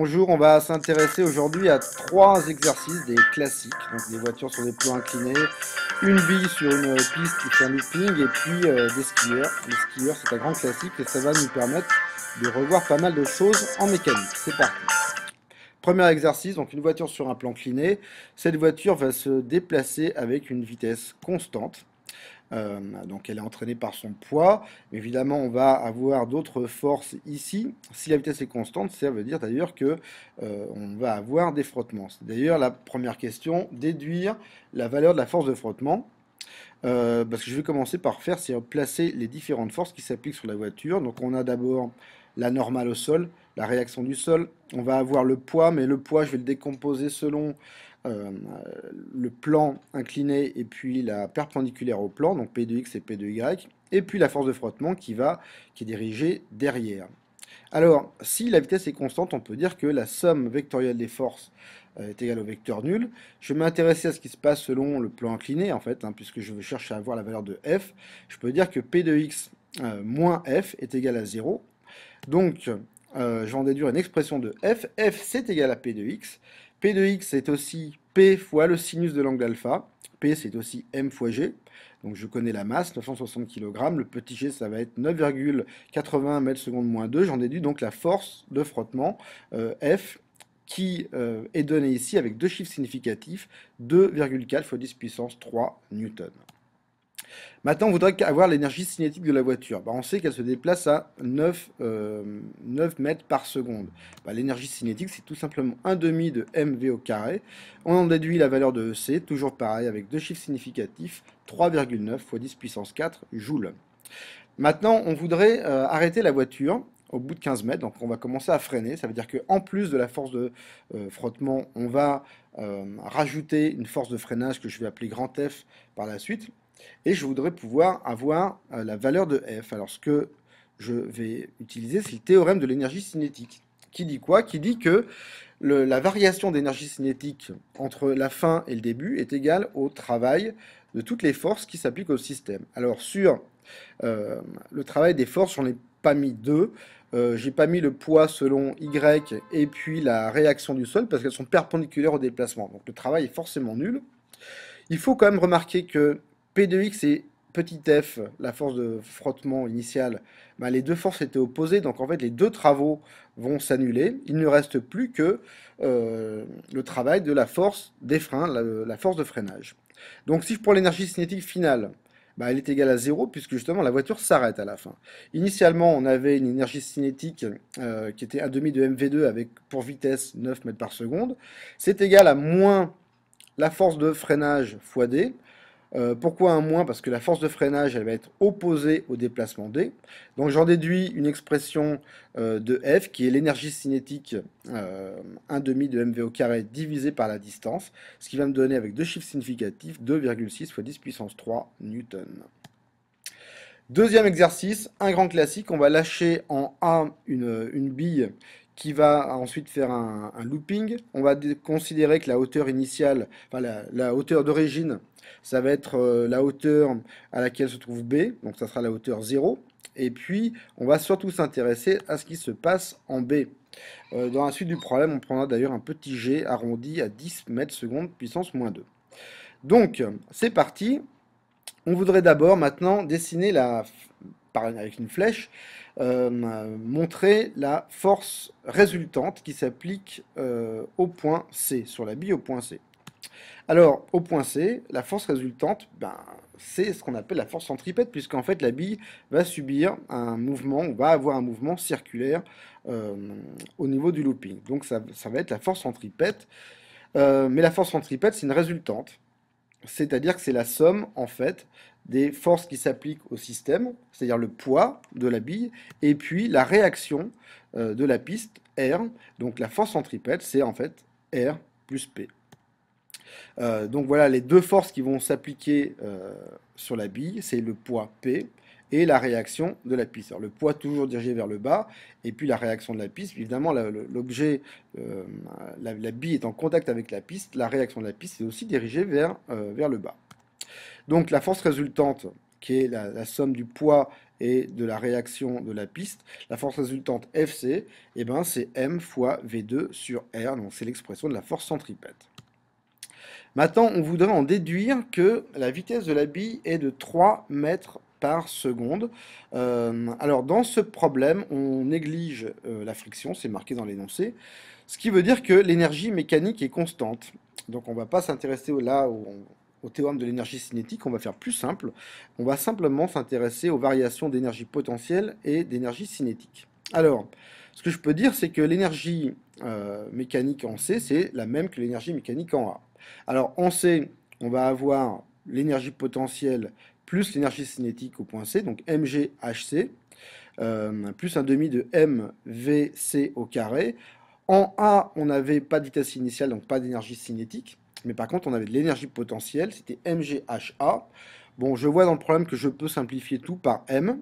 Bonjour, on va s'intéresser aujourd'hui à trois exercices, des classiques, donc des voitures sur des plans inclinés, une bille sur une piste qui fait un looping et puis des skieurs. Les skieurs, c'est un grand classique et ça va nous permettre de revoir pas mal de choses en mécanique. C'est parti. Premier exercice, donc une voiture sur un plan incliné. Cette voiture va se déplacer avec une vitesse constante. Donc elle est entraînée par son poids. Évidemment, on va avoir d'autres forces ici. Si la vitesse est constante, ça veut dire d'ailleurs que on va avoir des frottements. C'est d'ailleurs la première question, déduire la valeur de la force de frottement. Parce que je vais commencer par faire, c'est placer les différentes forces qui s'appliquent sur la voiture. Donc on a d'abord la normale au sol, la réaction du sol. On va avoir le poids, mais le poids, je vais le décomposer selon euh, le plan incliné et puis la perpendiculaire au plan, donc P de X et P de Y. Et puis la force de frottement qui est dirigée derrière. Alors, si la vitesse est constante, on peut dire que la somme vectorielle des forces est égale au vecteur nul. Je vais m'intéresser à ce qui se passe selon le plan incliné, en fait, puisque je veux chercher à avoir la valeur de f. Je peux dire que p de x moins f est égal à 0. Donc, je vais en déduire une expression de f. F, c'est égal à p de x. P de x, c'est aussi p fois le sinus de l'angle alpha. P, c'est aussi m fois g. Donc je connais la masse, 960 kg. Le petit g, ça va être 9,80 mètres secondes moins 2. J'en déduis donc la force de frottement, F, qui est donnée ici avec deux chiffres significatifs, 2,4 fois 10 puissance 3 newtons. Maintenant, on voudrait avoir l'énergie cinétique de la voiture. On sait qu'elle se déplace à 9 mètres par seconde. L'énergie cinétique, c'est tout simplement 1 demi de mv au carré. On en déduit la valeur de EC, toujours pareil, avec deux chiffres significatifs, 3,9 fois 10 puissance 4 joules. Maintenant, on voudrait arrêter la voiture au bout de 15 mètres, donc on va commencer à freiner. Ça veut dire qu'en plus de la force de frottement, on va rajouter une force de freinage que je vais appeler grand F par la suite. Et je voudrais pouvoir avoir la valeur de F. Alors ce que je vais utiliser, c'est le théorème de l'énergie cinétique. Qui dit quoi? Qui dit que la variation d'énergie cinétique entre la fin et le début est égale au travail de toutes les forces qui s'appliquent au système. Alors sur le travail des forces, j'en ai pas mis deux. J'ai pas mis le poids selon Y et puis la réaction du sol parce qu'elles sont perpendiculaires au déplacement. Donc le travail est forcément nul. Il faut quand même remarquer que P de X et petit f, la force de frottement initiale, les deux forces étaient opposées, donc en fait les deux travaux vont s'annuler. Il ne reste plus que le travail de la force des freins, la force de freinage. Donc si je prends l'énergie cinétique finale, elle est égale à 0 puisque justement la voiture s'arrête à la fin. Initialement, on avait une énergie cinétique qui était 1,5 de mv2 avec pour vitesse 9 mètres par seconde. C'est égal à moins la force de freinage fois d. Pourquoi un moins? Parce que la force de freinage, elle va être opposée au déplacement d. Donc j'en déduis une expression de F qui est l'énergie cinétique 1 demi de mv au carré divisé par la distance, ce qui va me donner avec deux chiffres significatifs 2,6 fois 10 puissance 3 newton. Deuxième exercice, un grand classique, on va lâcher en A une bille qui va ensuite faire un looping. On va considérer que la hauteur initiale, enfin la hauteur d'origine, ça va être la hauteur à laquelle se trouve B, donc ça sera la hauteur 0. Et puis, on va surtout s'intéresser à ce qui se passe en B. Dans la suite du problème, on prendra d'ailleurs un petit g arrondi à 10 mètres secondes puissance moins 2. Donc, c'est parti. On voudrait d'abord maintenant dessiner avec une flèche, montrer la force résultante qui s'applique au point C, sur la bille au point C. Alors, au point C, la force résultante, c'est ce qu'on appelle la force centripète, puisqu'en fait la bille va subir un mouvement, on va avoir un mouvement circulaire au niveau du looping. Donc ça va être la force centripète. Mais la force centripète, c'est une résultante. C'est-à-dire que c'est la somme, en fait, des forces qui s'appliquent au système, c'est-à-dire le poids de la bille, et puis la réaction de la piste, R. Donc la force centripète, c'est en fait R plus P. Donc voilà les deux forces qui vont s'appliquer sur la bille, c'est le poids P et la réaction de la piste. Alors, le poids toujours dirigé vers le bas, et puis la réaction de la piste. Évidemment, l'objet, la bille est en contact avec la piste, la réaction de la piste est aussi dirigée vers le bas. Donc la force résultante, qui est la somme du poids et de la réaction de la piste, la force résultante Fc, eh ben, c'est m fois V2 sur R, donc c'est l'expression de la force centripète. Maintenant, on voudrait en déduire que la vitesse de la bille est de 3 mètres par seconde. Alors, dans ce problème, on néglige la friction, c'est marqué dans l'énoncé, ce qui veut dire que l'énergie mécanique est constante. Donc, on ne va pas s'intéresser au théorème de l'énergie cinétique, on va faire plus simple. On va simplement s'intéresser aux variations d'énergie potentielle et d'énergie cinétique. Alors, ce que je peux dire, c'est que l'énergie mécanique en C, c'est la même que l'énergie mécanique en A. Alors, en C, on va avoir l'énergie potentielle plus l'énergie cinétique au point C, donc mgHc, plus un demi de mvc au carré. En A, on n'avait pas de vitesse initiale, donc pas d'énergie cinétique, mais par contre, on avait de l'énergie potentielle, c'était mgha. Bon, je vois dans le problème que je peux simplifier tout par m,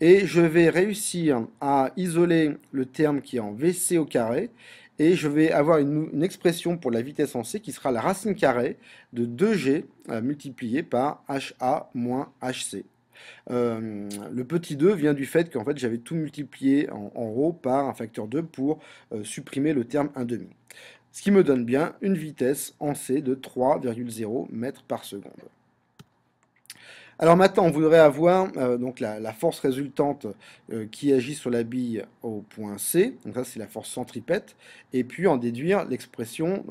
et je vais réussir à isoler le terme qui est en vc au carré, et je vais avoir une expression pour la vitesse en c qui sera la racine carrée de 2g multiplié par ha moins hc. Le petit 2 vient du fait qu'en fait j'avais tout multiplié en rho par un facteur 2 pour supprimer le terme 1,5. Ce qui me donne bien une vitesse en c de 3,0 mètres par seconde. Alors maintenant, on voudrait avoir donc la force résultante qui agit sur la bille au point C. Donc ça, c'est la force centripète. Et puis en déduire l'expression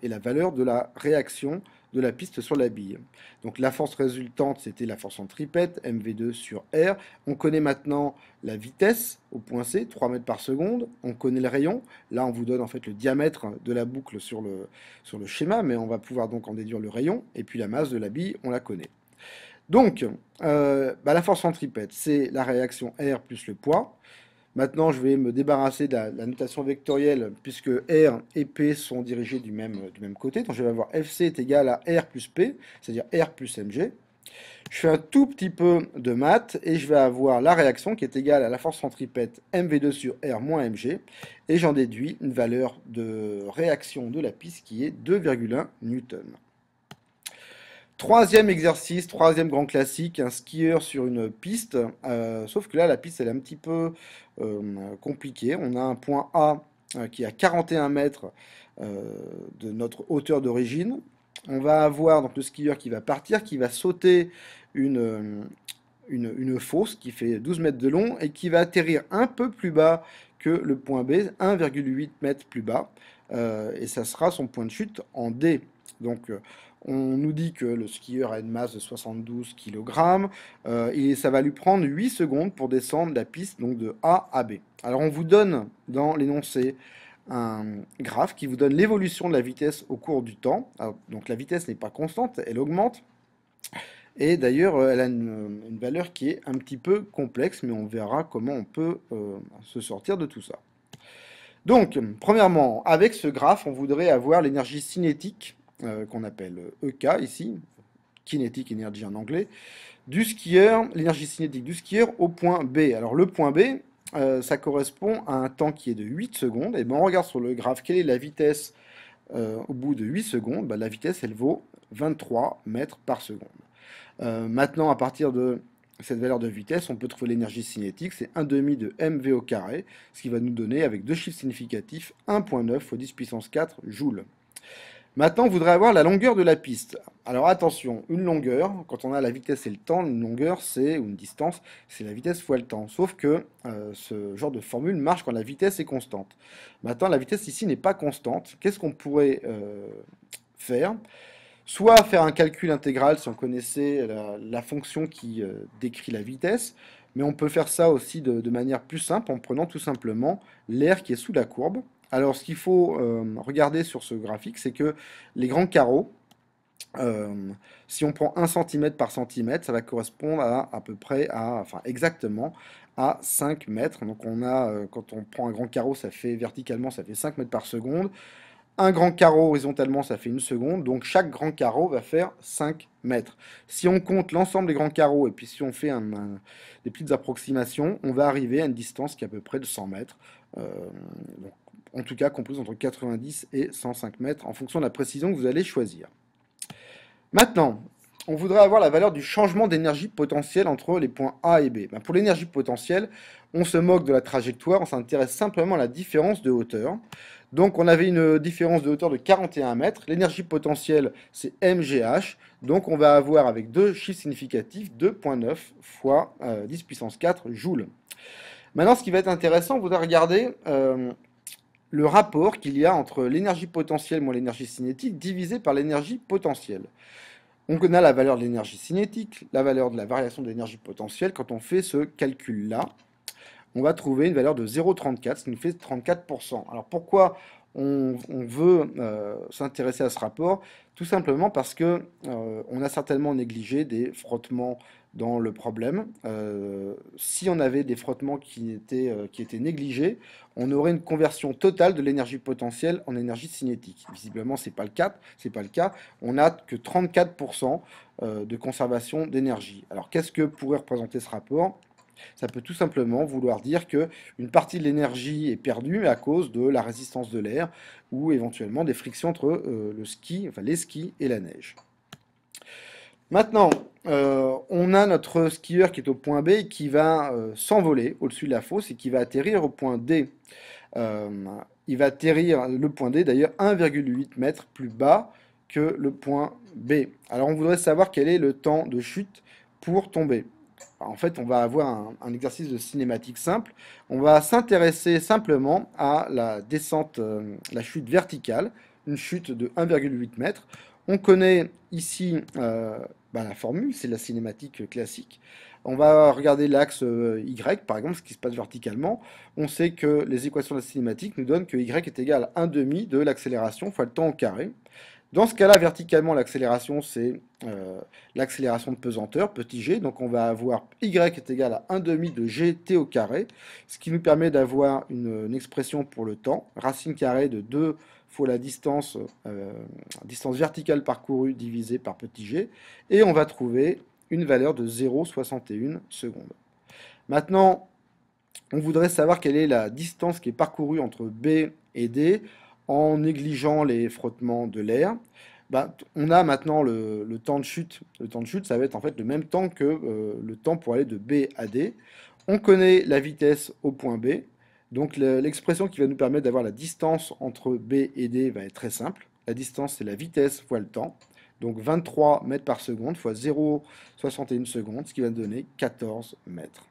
et la valeur de la réaction de la piste sur la bille. Donc la force résultante, c'était la force centripète, mv2 sur R. On connaît maintenant la vitesse au point C, 3 mètres par seconde. On connaît le rayon. Là, on vous donne en fait le diamètre de la boucle sur le schéma, mais on va pouvoir donc en déduire le rayon. Et puis la masse de la bille, on la connaît. Donc, la force centripète, c'est la réaction R plus le poids. Maintenant, je vais me débarrasser de la notation vectorielle, puisque R et P sont dirigés du même côté. Donc, je vais avoir Fc est égal à R plus P, c'est-à-dire R plus mg. Je fais un tout petit peu de maths, et je vais avoir la réaction qui est égale à la force centripète mv2 sur R moins mg, et j'en déduis une valeur de réaction de la piste qui est 2,1 newton. Troisième exercice, troisième grand classique, un skieur sur une piste, sauf que là la piste elle est un petit peu compliquée. On a un point A qui est à 41 mètres de notre hauteur d'origine. On va avoir donc le skieur qui va partir, qui va sauter une fosse qui fait 12 mètres de long et qui va atterrir un peu plus bas que le point B, 1,8 mètres plus bas, et ça sera son point de chute en D. Donc on nous dit que le skieur a une masse de 72 kg et ça va lui prendre 8 secondes pour descendre la piste donc de A à B. Alors on vous donne dans l'énoncé un graphe qui vous donne l'évolution de la vitesse au cours du temps. Alors, donc la vitesse n'est pas constante, elle augmente. Et d'ailleurs, elle a une valeur qui est un petit peu complexe, mais on verra comment on peut se sortir de tout ça. Donc, premièrement, avec ce graphe, on voudrait avoir l'énergie cinétique, qu'on appelle EK ici, kinetic energy en anglais, du skieur, l'énergie cinétique du skieur au point B. Alors le point B, ça correspond à un temps qui est de 8 secondes. Et ben on regarde sur le graphe quelle est la vitesse au bout de 8 secondes. Ben, la vitesse, elle vaut 23 mètres par seconde. Maintenant, à partir de cette valeur de vitesse, on peut trouver l'énergie cinétique, c'est 1,5 de mv au carré, ce qui va nous donner, avec deux chiffres significatifs, 1,9 fois 10 puissance 4 joules. Maintenant, on voudrait avoir la longueur de la piste. Alors attention, une longueur, quand on a la vitesse et le temps, une longueur, c'est, ou une distance, c'est la vitesse fois le temps. Sauf que ce genre de formule marche quand la vitesse est constante. Maintenant, la vitesse ici n'est pas constante. Qu'est-ce qu'on pourrait faire? Soit faire un calcul intégral si on connaissait la fonction qui décrit la vitesse, mais on peut faire ça aussi de manière plus simple en prenant tout simplement l'air qui est sous la courbe. Alors ce qu'il faut regarder sur ce graphique, c'est que les grands carreaux, si on prend 1 cm par centimètre, ça va correspondre à peu près enfin exactement à 5 mètres. Donc on a, quand on prend un grand carreau, ça fait verticalement, ça fait 5 mètres par seconde. Un grand carreau horizontalement, ça fait 1 seconde. Donc chaque grand carreau va faire 5 mètres. Si on compte l'ensemble des grands carreaux et puis si on fait des petites approximations, on va arriver à une distance qui est à peu près de 100 mètres. Donc, en tout cas comprise entre 90 et 105 mètres en fonction de la précision que vous allez choisir. Maintenant, on voudrait avoir la valeur du changement d'énergie potentielle entre les points A et B. Ben, pour l'énergie potentielle, on se moque de la trajectoire, on s'intéresse simplement à la différence de hauteur. Donc on avait une différence de hauteur de 41 mètres. L'énergie potentielle, c'est mgh. Donc on va avoir avec deux chiffres significatifs 2,9 fois 10 puissance 4 joules. Maintenant, ce qui va être intéressant, vous allez regarder le rapport qu'il y a entre l'énergie potentielle moins l'énergie cinétique divisé par l'énergie potentielle. On connaît la valeur de l'énergie cinétique, la valeur de la variation de l'énergie potentielle. Quand on fait ce calcul-là, on va trouver une valeur de 0,34, ce qui nous fait 34%. Alors pourquoi on veut s'intéresser à ce rapport? Tout simplement parce que on a certainement négligé des frottements dans le problème. Si on avait des frottements qui étaient négligés, on aurait une conversion totale de l'énergie potentielle en énergie cinétique. Visiblement, c'est pas le cas. C'est pas le cas. On n'a que 34% de conservation d'énergie. Alors qu'est-ce que pourrait représenter ce rapport? Ça peut tout simplement vouloir dire que une partie de l'énergie est perdue à cause de la résistance de l'air ou éventuellement des frictions entre le ski, enfin les skis et la neige. Maintenant, on a notre skieur qui est au point B et qui va s'envoler au-dessus de la fosse et qui va atterrir au point D. Euh, il va atterrir le point D d'ailleurs 1,8 mètres plus bas que le point B. Alors on voudrait savoir quel est le temps de chute pour tomber. En fait, on va avoir un exercice de cinématique simple. On va s'intéresser simplement à la descente, la chute verticale, une chute de 1,8 mètres. On connaît ici la formule, c'est la cinématique classique. On va regarder l'axe Y, par exemple, ce qui se passe verticalement. On sait que les équations de la cinématique nous donnent que Y est égal à 1 demi de l'accélération fois le temps au carré. Dans ce cas-là, verticalement, l'accélération, c'est l'accélération de pesanteur, petit g. Donc on va avoir y est égal à 1 demi de gt au carré, ce qui nous permet d'avoir une expression pour le temps, racine carrée de 2 fois la distance, distance verticale parcourue divisée par petit g, et on va trouver une valeur de 0,61 secondes. Maintenant, on voudrait savoir quelle est la distance qui est parcourue entre B et D en négligeant les frottements de l'air. Ben, on a maintenant le temps de chute. Le temps de chute, ça va être en fait le même temps que le temps pour aller de B à D. On connaît la vitesse au point B. Donc l'expression qui va nous permettre d'avoir la distance entre B et D va être très simple. La distance, c'est la vitesse fois le temps. Donc 23 mètres par seconde fois 0,61 secondes, ce qui va nous donner 14 mètres.